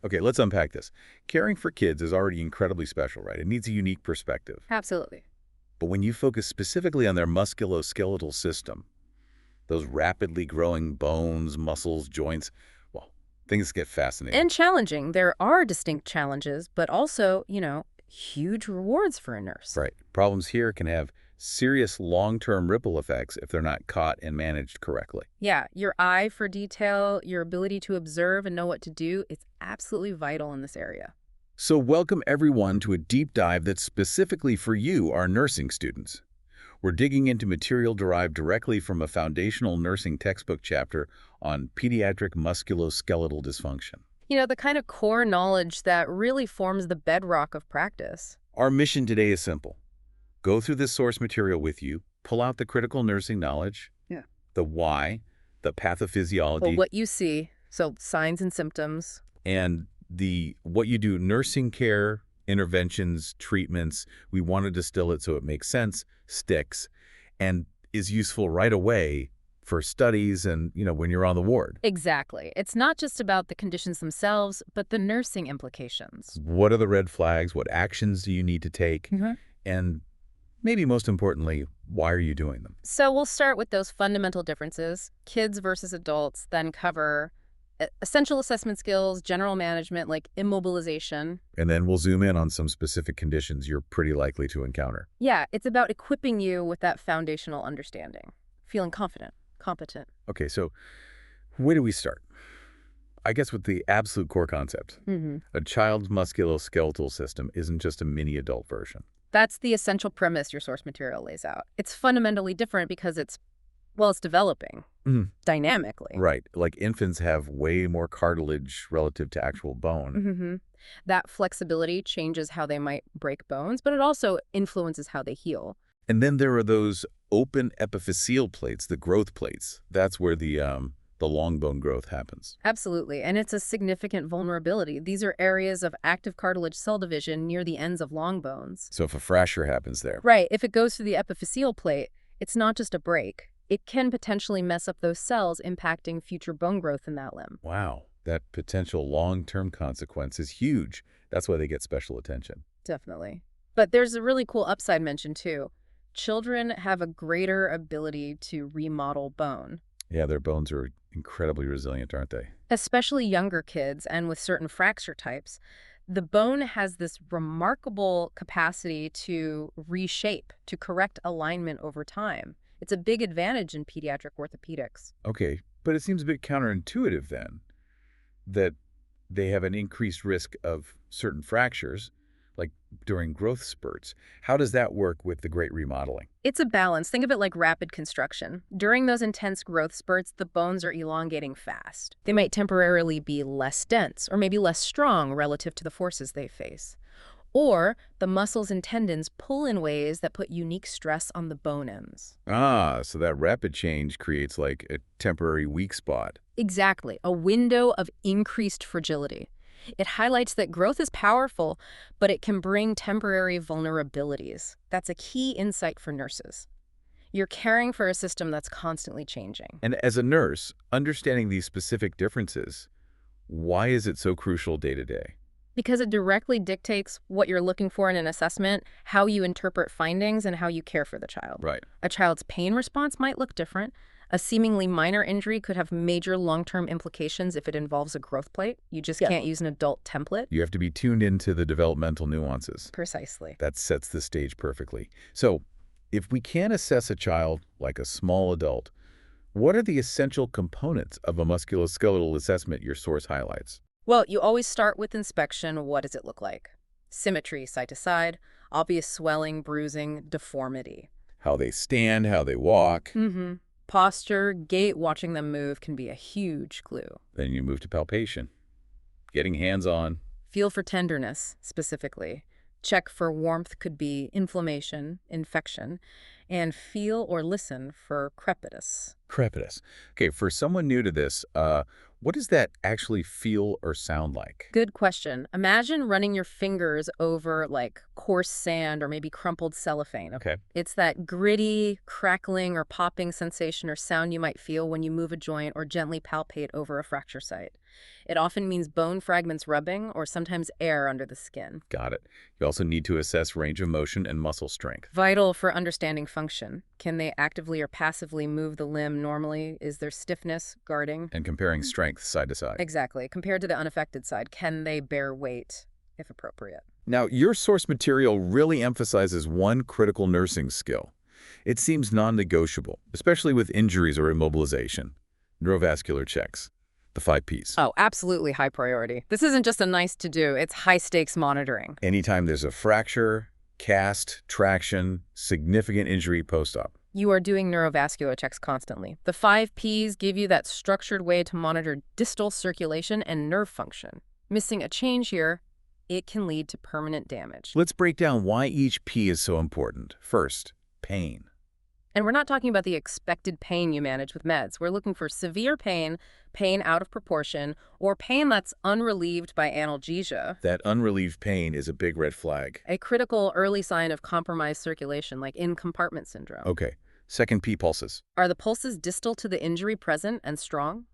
Okay, let's unpack this. Caring for kids is already incredibly special, right? It needs a unique perspective. Absolutely. But when you focus specifically on their musculoskeletal system, those rapidly growing bones, muscles, joints, well, things get fascinating. And challenging. There are distinct challenges, but also, huge rewards for a nurse. Right. Problems here can have serious long-term ripple effects if they're not caught and managed correctly. Yeah, your eye for detail, your ability to observe and know what to do, it's absolutely vital in this area. So welcome everyone to a deep dive that's specifically for you, our nursing students. We're digging into material derived directly from a foundational nursing textbook chapter on pediatric musculoskeletal dysfunction. The kind of core knowledge that really forms the bedrock of practice. Our mission today is simple. Go through this source material with you, pull out the critical nursing knowledge, Yeah. the why, the Well, pathophysiology, what you see, so signs and symptoms. and the what you do, nursing care, interventions, treatments. We want to distill it so it makes sense, sticks, and is useful right away for studies and, when you're on the ward. Exactly. It's not just about the conditions themselves, but the nursing implications. What are the red flags? What actions do you need to take? hmm And maybe most importantly, why are you doing them? So we'll start with those fundamental differences, kids versus adults, then cover essential assessment skills, general management like immobilization. And then we'll zoom in on some specific conditions you're pretty likely to encounter. Yeah, it's about equipping you with that foundational understanding, feeling confident, competent. Okay, so where do we start? I guess with the absolute core concept. A child's musculoskeletal system isn't just a mini adult version. That's the essential premise your source material lays out. It's fundamentally different because it's developing dynamically. Right, like infants have way more cartilage relative to actual bone. That flexibility changes how they might break bones, but it also influences how they heal. And then there are those open epiphyseal plates, the growth plates. That's where the long bone growth happens. Absolutely, and it's a significant vulnerability. These are areas of active cartilage cell division near the ends of long bones. So if a fracture happens there. Right, if it goes through the epiphyseal plate, it's not just a break. It can potentially mess up those cells, impacting future bone growth in that limb. Wow, that potential long-term consequence is huge. That's why they get special attention. Definitely. But there's a really cool upside mention, too. Children have a greater ability to remodel bone. Yeah, their bones are incredibly resilient, aren't they? Especially younger kids and with certain fracture types, the bone has this remarkable capacity to reshape, to correct alignment over time. It's a big advantage in pediatric orthopedics. Okay, but it seems a bit counterintuitive then that they have an increased risk of certain fractures, like during growth spurts. How does that work with the great remodeling? It's a balance. Think of it like rapid construction. During those intense growth spurts, the bones are elongating fast. They might temporarily be less dense or maybe less strong relative to the forces they face. Or the muscles and tendons pull in ways that put unique stress on the bone ends. Ah, so that rapid change creates like a temporary weak spot. Exactly, a window of increased fragility. It highlights that growth is powerful, but it can bring temporary vulnerabilities. That's a key insight for nurses. You're caring for a system that's constantly changing. And as a nurse, understanding these specific differences, why is it so crucial day to day? Because it directly dictates what you're looking for in an assessment, how you interpret findings, and how you care for the child. Right. A child's pain response might look different. A seemingly minor injury could have major long-term implications if it involves a growth plate. You just can't use an adult template. You have to be tuned into the developmental nuances. Precisely. That sets the stage perfectly. So, if we can assess a child like a small adult, what are the essential components of a musculoskeletal assessment your source highlights? Well, you always start with inspection. What does it look like? Symmetry, side to side, obvious swelling, bruising, deformity. How they stand, how they walk. Posture, gait, watching them move can be a huge clue. Then you move to palpation, getting hands-on. Feel for tenderness, specifically. Check for warmth could be inflammation, infection, and feel or listen for crepitus. Crepitus. Okay, for someone new to this, what does that actually feel or sound like? Good question. Imagine running your fingers over like coarse sand or maybe crumpled cellophane. Okay. It's that gritty, crackling, or popping sensation or sound you might feel when you move a joint or gently palpate over a fracture site. It often means bone fragments rubbing or sometimes air under the skin. Got it. You also need to assess range of motion and muscle strength. Vital for understanding function. Can they actively or passively move the limb normally? Is there stiffness, guarding? And comparing strength side to side. Exactly. Compared to the unaffected side, can they bear weight, if appropriate? Now, your source material really emphasizes one critical nursing skill. It seems non-negotiable, especially with injuries or immobilization. Neurovascular checks. The 5 Ps. Oh, absolutely high priority. This isn't just a nice to-do, it's high-stakes monitoring. Anytime there's a fracture, cast, traction, significant injury post-op. You are doing neurovascular checks constantly. The 5 Ps give you that structured way to monitor distal circulation and nerve function. Missing a change here, it can lead to permanent damage. Let's break down why each P is so important. First, pain. And we're not talking about the expected pain you manage with meds. We're looking for severe pain, pain out of proportion, or pain that's unrelieved by analgesia. That unrelieved pain is a big red flag. A critical early sign of compromised circulation, like in-compartment syndrome. Okay. Second P, pulses. Are the pulses distal to the injury present and strong?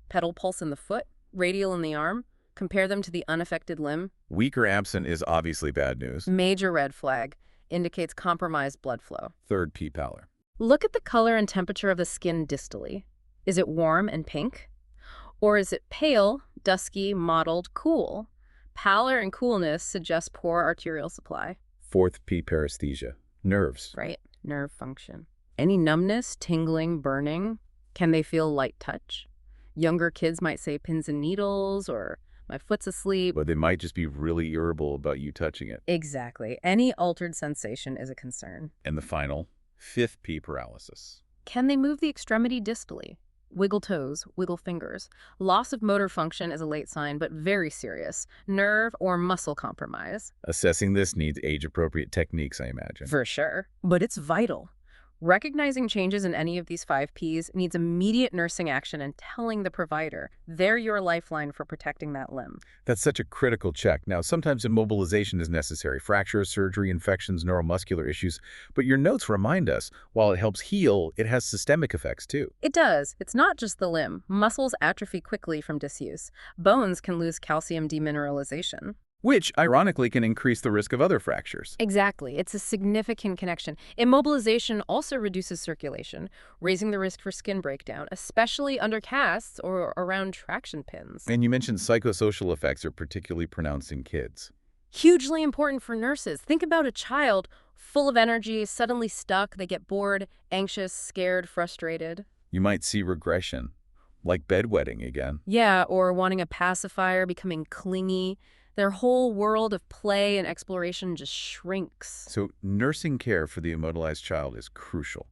Pedal pulse in the foot, radial in the arm? Compare them to the unaffected limb. Weak or absent is obviously bad news. Major red flag. Indicates compromised blood flow. Third P, pallor. Look at the color and temperature of the skin distally. Is it warm and pink? Or is it pale, dusky, mottled, cool? Pallor and coolness suggest poor arterial supply. Fourth P, paresthesia. Nerves. Right, nerve function. Any numbness, tingling, burning? Can they feel light touch? Younger kids might say pins and needles or my foot's asleep. But they might just be really irritable about you touching it. Exactly. Any altered sensation is a concern. And the final, fifth P, paralysis. Can they move the extremity distally? Wiggle toes, wiggle fingers. Loss of motor function is a late sign, but very serious. Nerve or muscle compromise. Assessing this needs age-appropriate techniques, I imagine. For sure. But it's vital. Recognizing changes in any of these 5 Ps needs immediate nursing action and telling the provider they're your lifeline for protecting that limb. That's such a critical check. Now, sometimes immobilization is necessary, fractures, surgery, infections, neuromuscular issues. But your notes remind us, while it helps heal, it has systemic effects too. It does. It's not just the limb. Muscles atrophy quickly from disuse. Bones can lose calcium demineralization. Which, ironically, can increase the risk of other fractures. Exactly. It's a significant connection. Immobilization also reduces circulation, raising the risk for skin breakdown, especially under casts or around traction pins. And you mentioned psychosocial effects are particularly pronounced in kids. Hugely important for nurses. Think about a child full of energy, suddenly stuck, they get bored, anxious, scared, frustrated. You might see regression, like bedwetting again. Yeah, or wanting a pacifier, becoming clingy. Their whole world of play and exploration just shrinks. So nursing care for the immobilized child is crucial.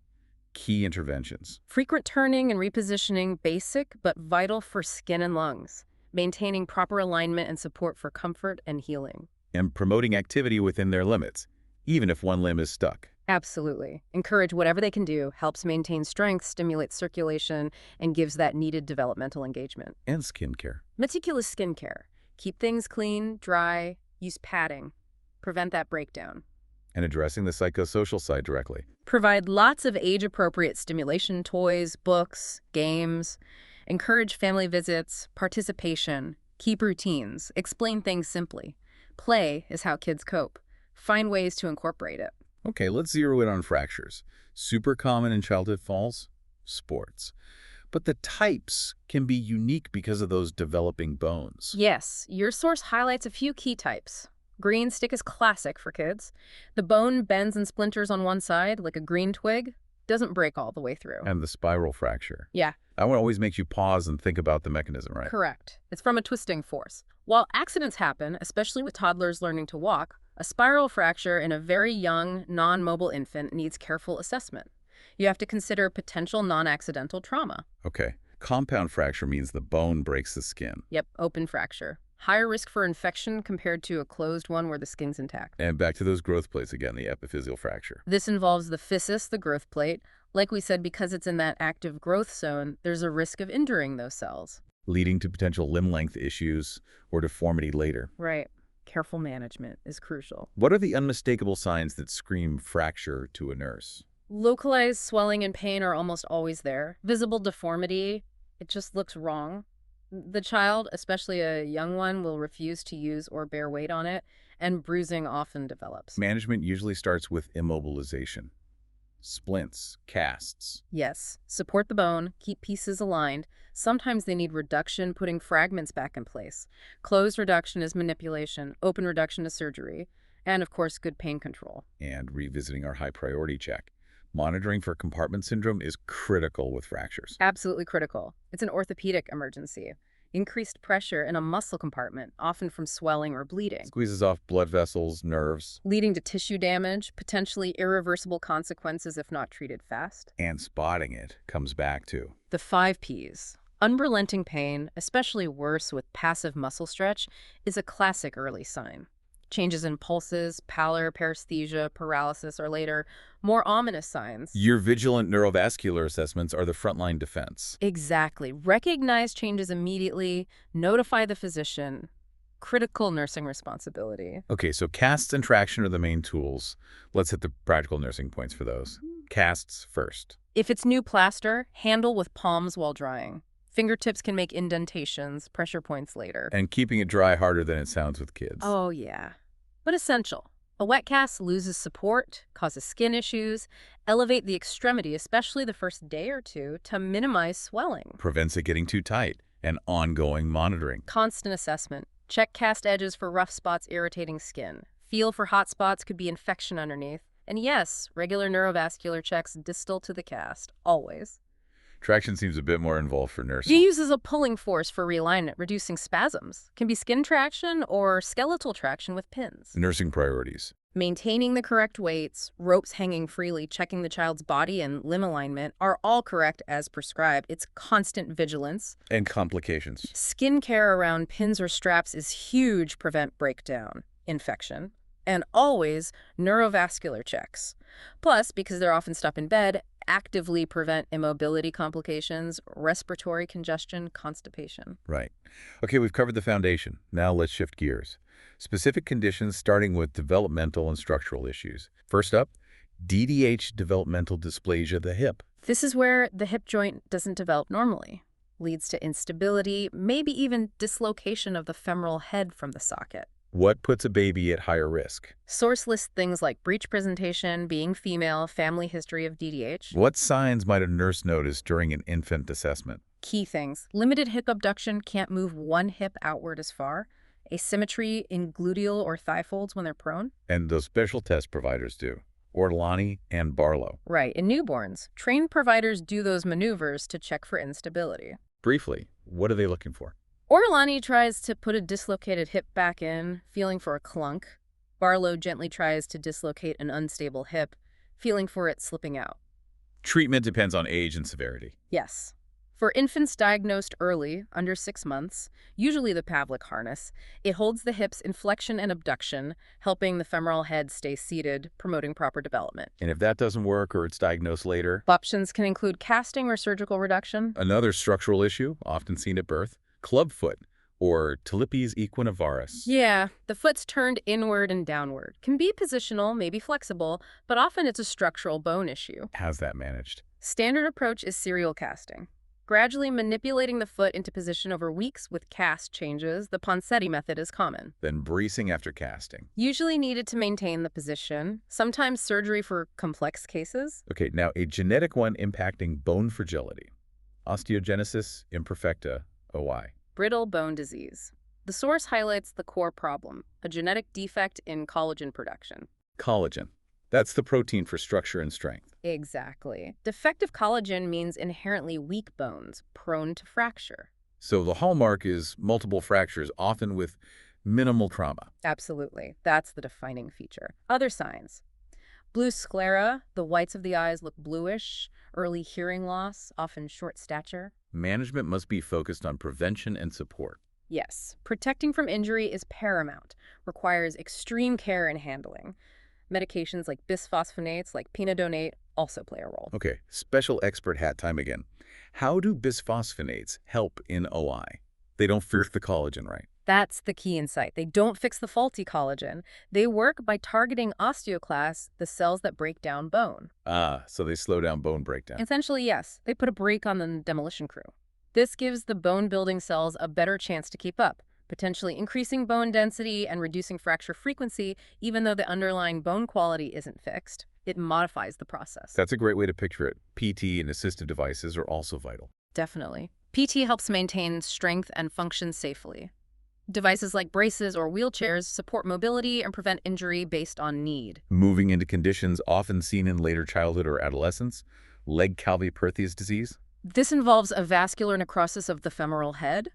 Key interventions. Frequent turning and repositioning, basic but vital for skin and lungs. Maintaining proper alignment and support for comfort and healing. And promoting activity within their limits, even if one limb is stuck. Absolutely. Encourage whatever they can do, helps maintain strength, stimulates circulation, and gives that needed developmental engagement. And skincare. Meticulous skincare. Keep things clean, dry, use padding. Prevent that breakdown. And addressing the psychosocial side directly. Provide lots of age-appropriate stimulation toys, books, games. Encourage family visits, participation. Keep routines. Explain things simply. Play is how kids cope. Find ways to incorporate it. Okay, let's zero in on fractures. Super common in childhood falls? Sports. But the types can be unique because of those developing bones. Yes, your source highlights a few key types. Green stick is classic for kids. The bone bends and splinters on one side, like a green twig, doesn't break all the way through. And the spiral fracture. Yeah. That one always makes you pause and think about the mechanism, right? Correct. It's from a twisting force. While accidents happen, especially with toddlers learning to walk, a spiral fracture in a very young, non-mobile infant needs careful assessment. You have to consider potential non-accidental trauma. Okay. Compound fracture means the bone breaks the skin. Yep, open fracture. Higher risk for infection compared to a closed one where the skin's intact. And back to those growth plates again, the epiphyseal fracture. This involves the physis, the growth plate. Like we said, because it's in that active growth zone, there's a risk of injuring those cells. Leading to potential limb length issues or deformity later. Right. Careful management is crucial. What are the unmistakable signs that scream fracture to a nurse? Localized swelling and pain are almost always there. Visible deformity, it just looks wrong. The child, especially a young one, will refuse to use or bear weight on it, and bruising often develops. Management usually starts with immobilization, splints, casts. Yes, support the bone, keep pieces aligned. Sometimes they need reduction, putting fragments back in place. Closed reduction is manipulation, open reduction is surgery, and of course, good pain control. And revisiting our high priority check. Monitoring for compartment syndrome is critical with fractures. Absolutely critical. It's an orthopedic emergency. Increased pressure in a muscle compartment, often from swelling or bleeding, Squeezes off blood vessels, nerves, leading to tissue damage, potentially irreversible consequences if not treated fast. and spotting it comes back to. The 5 Ps. Unrelenting pain, especially worse with passive muscle stretch, is a classic early sign. Changes in pulses, pallor, paresthesia, paralysis are later, more ominous signs. Your vigilant neurovascular assessments are the frontline defense. Exactly. Recognize changes immediately, notify the physician. Critical nursing responsibility. Okay, so casts and traction are the main tools. Let's hit the practical nursing points for those. Casts first. If it's new plaster, handle with palms while drying. Fingertips can make indentations, pressure points later. And keeping it dry harder than it sounds with kids. Oh, yeah. But essential. A wet cast loses support, causes skin issues, elevate the extremity, especially the first day or two, to minimize swelling. Prevents it getting too tight, and ongoing monitoring. Constant assessment. Check cast edges for rough spots irritating skin. Feel for hot spots, could be infection underneath. And yes, regular neurovascular checks distal to the cast, always. Traction seems a bit more involved for He nursing. uses a pulling force for realignment, reducing spasms. Can be skin traction or skeletal traction with pins. Nursing priorities. Maintaining the correct weights, ropes hanging freely, checking the child's body and limb alignment are all correct as prescribed. It's constant vigilance. And complications. Skin care around pins or straps is huge, prevent breakdown, infection, and always neurovascular checks. Plus, because they're often stuck in bed, actively prevent immobility complications, respiratory congestion, constipation. Right. Okay, we've covered the foundation. Now let's shift gears. Specific conditions starting with developmental and structural issues. First up, DDH, developmental dysplasia of the hip. This is where the hip joint doesn't develop normally. Leads to instability, maybe even dislocation of the femoral head from the socket. What puts a baby at higher risk? Source lists things like breech presentation, being female, family history of DDH. What signs might a nurse notice during an infant assessment? Key things. Limited hip abduction, can't move one hip outward as far. Asymmetry in gluteal or thigh folds when they're prone. And those special test providers do. Ortolani and Barlow. Right, in newborns. Trained providers do those maneuvers to check for instability. Briefly, what are they looking for? Ortolani tries to put a dislocated hip back in, feeling for a clunk. Barlow gently tries to dislocate an unstable hip, feeling for it slipping out. Treatment depends on age and severity. Yes. For infants diagnosed early, under 6 months, usually the Pavlik harness, it holds the hips in flexion and abduction, helping the femoral head stay seated, promoting proper development. And if that doesn't work or it's diagnosed later, Options can include casting or surgical reduction. another structural issue, often seen at birth, clubfoot or Talipes equinovarus. Yeah, the foot's turned inward and downward. Can be positional, maybe flexible, but often it's a structural bone issue. How's that managed? Standard approach is serial casting. Gradually manipulating the foot into position over weeks with cast changes, the Ponseti method is common. Then bracing after casting. Usually needed to maintain the position, sometimes surgery for complex cases. Okay, now a genetic one impacting bone fragility. Osteogenesis imperfecta, OI. Brittle bone disease. The source highlights the core problem, a genetic defect in collagen production. Collagen. That's the protein for structure and strength. Exactly. Defective collagen means inherently weak bones, prone to fracture. So the hallmark is multiple fractures, often with minimal trauma. Absolutely. That's the defining feature. Other signs. Blue sclera, the whites of the eyes look bluish, early hearing loss, often short stature. Management must be focused on prevention and support. Yes, protecting from injury is paramount, requires extreme care and handling. Medications like bisphosphonates, like pinidonate, also play a role. Okay, special expert hat time again. How do bisphosphonates help in OI? They don't fix the collagen, right? That's the key insight. They don't fix the faulty collagen. They work by targeting osteoclasts, the cells that break down bone. Ah, so they slow down bone breakdown. Essentially, yes, they put a brake on the demolition crew. This gives the bone-building cells a better chance to keep up, potentially increasing bone density and reducing fracture frequency, even though the underlying bone quality isn't fixed. It modifies the process. That's a great way to picture it. PT and assistive devices are also vital. Definitely. PT helps maintain strength and function safely. Devices like braces or wheelchairs support mobility and prevent injury based on need. Moving into conditions often seen in later childhood or adolescence, leg calviparthia disease. This involves a vascular necrosis of the femoral head.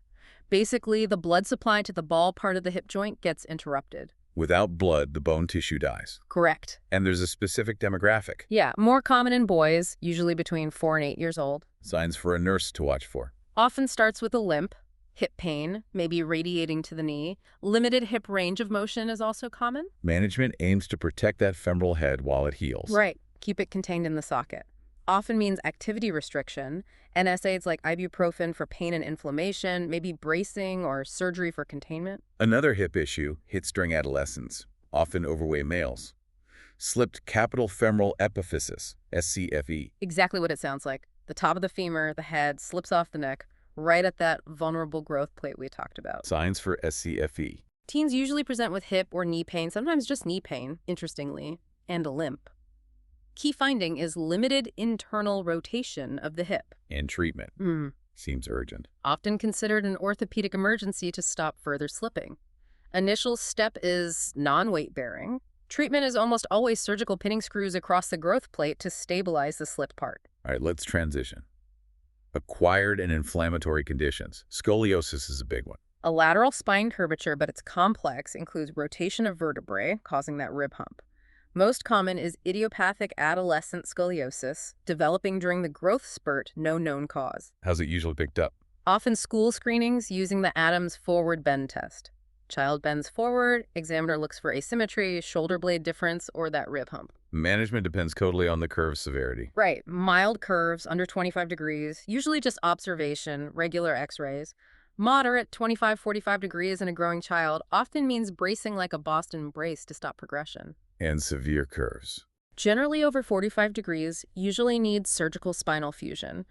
Basically, the blood supply to the ball part of the hip joint gets interrupted. Without blood, the bone tissue dies. Correct. And there's a specific demographic. Yeah, more common in boys, usually between 4 and 8 years old. Signs for a nurse to watch for. Often starts with a limp, hip pain, maybe radiating to the knee. Limited hip range of motion is also common. Management aims to protect that femoral head while it heals. Right. Keep it contained in the socket. Often means activity restriction, NSAIDs like ibuprofen for pain and inflammation, maybe bracing or surgery for containment. Another hip issue hits during adolescence, often overweight males. Slipped capital femoral epiphysis, SCFE. Exactly what it sounds like. The top of the femur, the head, slips off the neck, right at that vulnerable growth plate we talked about. Signs for SCFE. Teens usually present with hip or knee pain, sometimes just knee pain, interestingly, and a limp. Key finding is limited internal rotation of the hip. And treatment. Seems urgent. Often considered an orthopedic emergency to stop further slipping. Initial step is non-weight bearing. Treatment is almost always surgical pinning screws across the growth plate to stabilize the slipped part. All right, let's transition. Acquired and inflammatory conditions. Scoliosis is a big one. A lateral spine curvature, but it's complex, includes rotation of vertebrae, causing that rib hump. Most common is idiopathic adolescent scoliosis, developing during the growth spurt, no known cause. How's it usually picked up? Often school screenings using the Adams forward bend test. Child bends forward, examiner looks for asymmetry, shoulder blade difference, or that rib hump. Management depends totally on the curve's severity. Right. Mild curves, under 25 degrees, usually just observation, regular x-rays. Moderate, 25-45 degrees in a growing child, often means bracing like a Boston brace to stop progression. And severe curves. Generally over 45 degrees, usually needs surgical spinal fusion,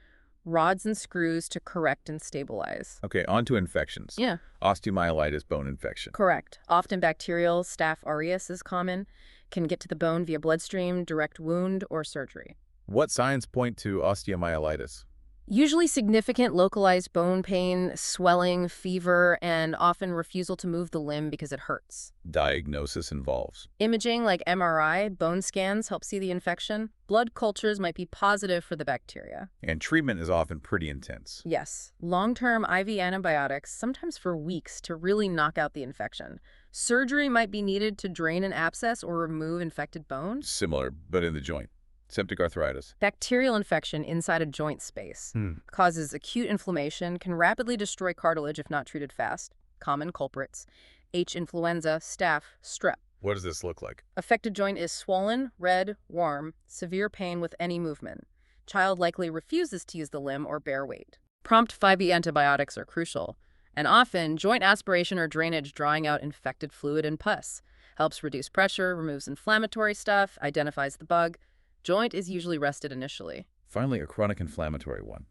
rods and screws to correct and stabilize. Okay, on to infections. Yeah. Osteomyelitis, bone infection. Correct. Often bacterial, Staph aureus is common, can get to the bone via bloodstream, direct wound, or surgery. What signs point to osteomyelitis? Usually significant localized bone pain, swelling, fever, and often refusal to move the limb because it hurts. Diagnosis involves. Imaging like MRI, bone scans help see the infection. Blood cultures might be positive for the bacteria. And treatment is often pretty intense. Yes, long-term IV antibiotics, sometimes for weeks, to really knock out the infection. Surgery might be needed to drain an abscess or remove infected bone. Similar, but in the joint. Septic arthritis. Bacterial infection inside a joint space causes acute inflammation, can rapidly destroy cartilage if not treated fast. Common culprits: H. influenza, staph, strep. What does this look like? Affected joint is swollen, red, warm, severe pain with any movement. Child likely refuses to use the limb or bear weight. Prompt 5E antibiotics are crucial, and often joint aspiration or drainage drawing out infected fluid and pus. Helps reduce pressure, removes inflammatory stuff, identifies the bug. Joint is usually rested initially. Finally, a chronic inflammatory one.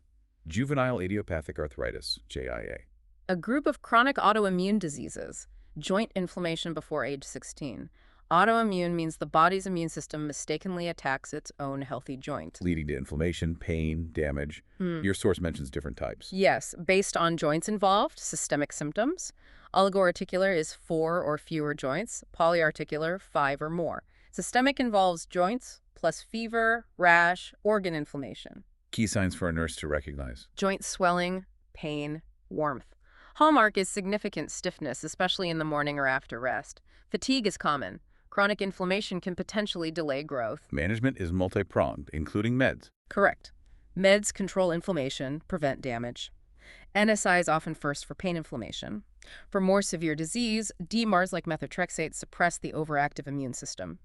Juvenile idiopathic arthritis, JIA. A group of chronic autoimmune diseases. Joint inflammation before age 16. Autoimmune means the body's immune system mistakenly attacks its own healthy joint. Leading to inflammation, pain, damage. Your source mentions different types. Yes, based on joints involved, systemic symptoms. Oligoarticular is 4 or fewer joints. Polyarticular, 5 or more. Systemic involves joints, plus fever, rash, organ inflammation. Key signs for a nurse to recognize. Joint swelling, pain, warmth. Hallmark is significant stiffness, especially in the morning or after rest. Fatigue is common. Chronic inflammation can potentially delay growth. Management is multi-pronged, including meds. Correct. Meds control inflammation, prevent damage. NSI is often first for pain inflammation. For more severe disease, DMARDs like methotrexate suppress the overactive immune system.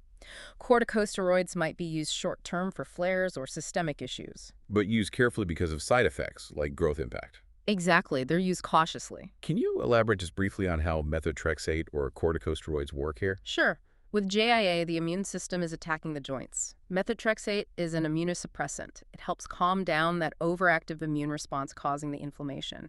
Corticosteroids might be used short-term for flares or systemic issues. But used carefully because of side effects, like growth impact. Exactly. They're used cautiously. Can you elaborate just briefly on how methotrexate or corticosteroids work here? Sure. With JIA, the immune system is attacking the joints. Methotrexate is an immunosuppressant. It helps calm down that overactive immune response causing the inflammation.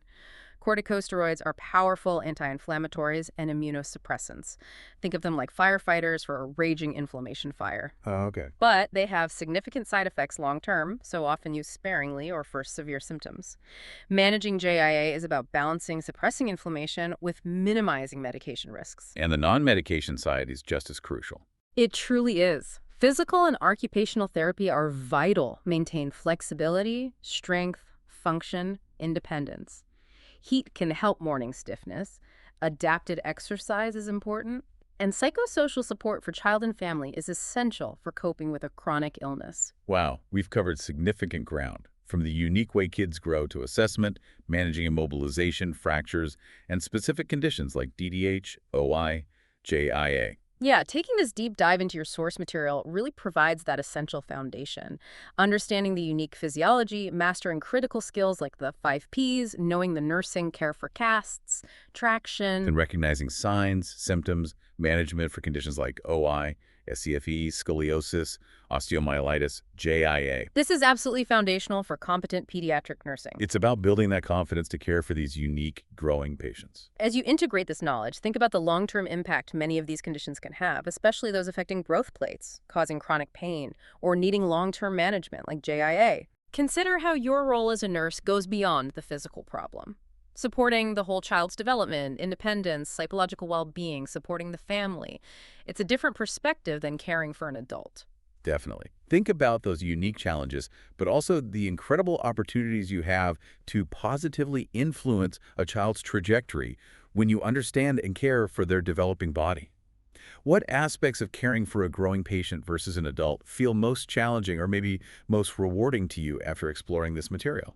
Corticosteroids are powerful anti-inflammatories and immunosuppressants. Think of them like firefighters for a raging inflammation fire. Oh, okay. But they have significant side effects long-term, so often used sparingly or for severe symptoms. Managing JIA is about balancing suppressing inflammation with minimizing medication risks. And the non-medication side is just as crucial. It truly is. Physical and occupational therapy are vital. Maintain flexibility, strength, function, independence. Heat can help morning stiffness. Adapted exercise is important. And psychosocial support for child and family is essential for coping with a chronic illness. Wow, we've covered significant ground, from the unique way kids grow to assessment, managing immobilization, fractures, and specific conditions like DDH, OI, JIA. Yeah, taking this deep dive into your source material really provides that essential foundation. Understanding the unique physiology, mastering critical skills like the 5Ps, knowing the nursing care for casts, traction. And recognizing signs, symptoms, management for conditions like OI, SCFE, scoliosis, osteomyelitis, JIA. This is absolutely foundational for competent pediatric nursing. It's about building that confidence to care for these unique, growing patients. As you integrate this knowledge, think about the long-term impact many of these conditions can have, especially those affecting growth plates, causing chronic pain, or needing long-term management like JIA. Consider how your role as a nurse goes beyond the physical problem. Supporting the whole child's development, independence, psychological well-being, supporting the family. It's a different perspective than caring for an adult. Definitely. Think about those unique challenges, but also the incredible opportunities you have to positively influence a child's trajectory when you understand and care for their developing body. What aspects of caring for a growing patient versus an adult feel most challenging or maybe most rewarding to you after exploring this material?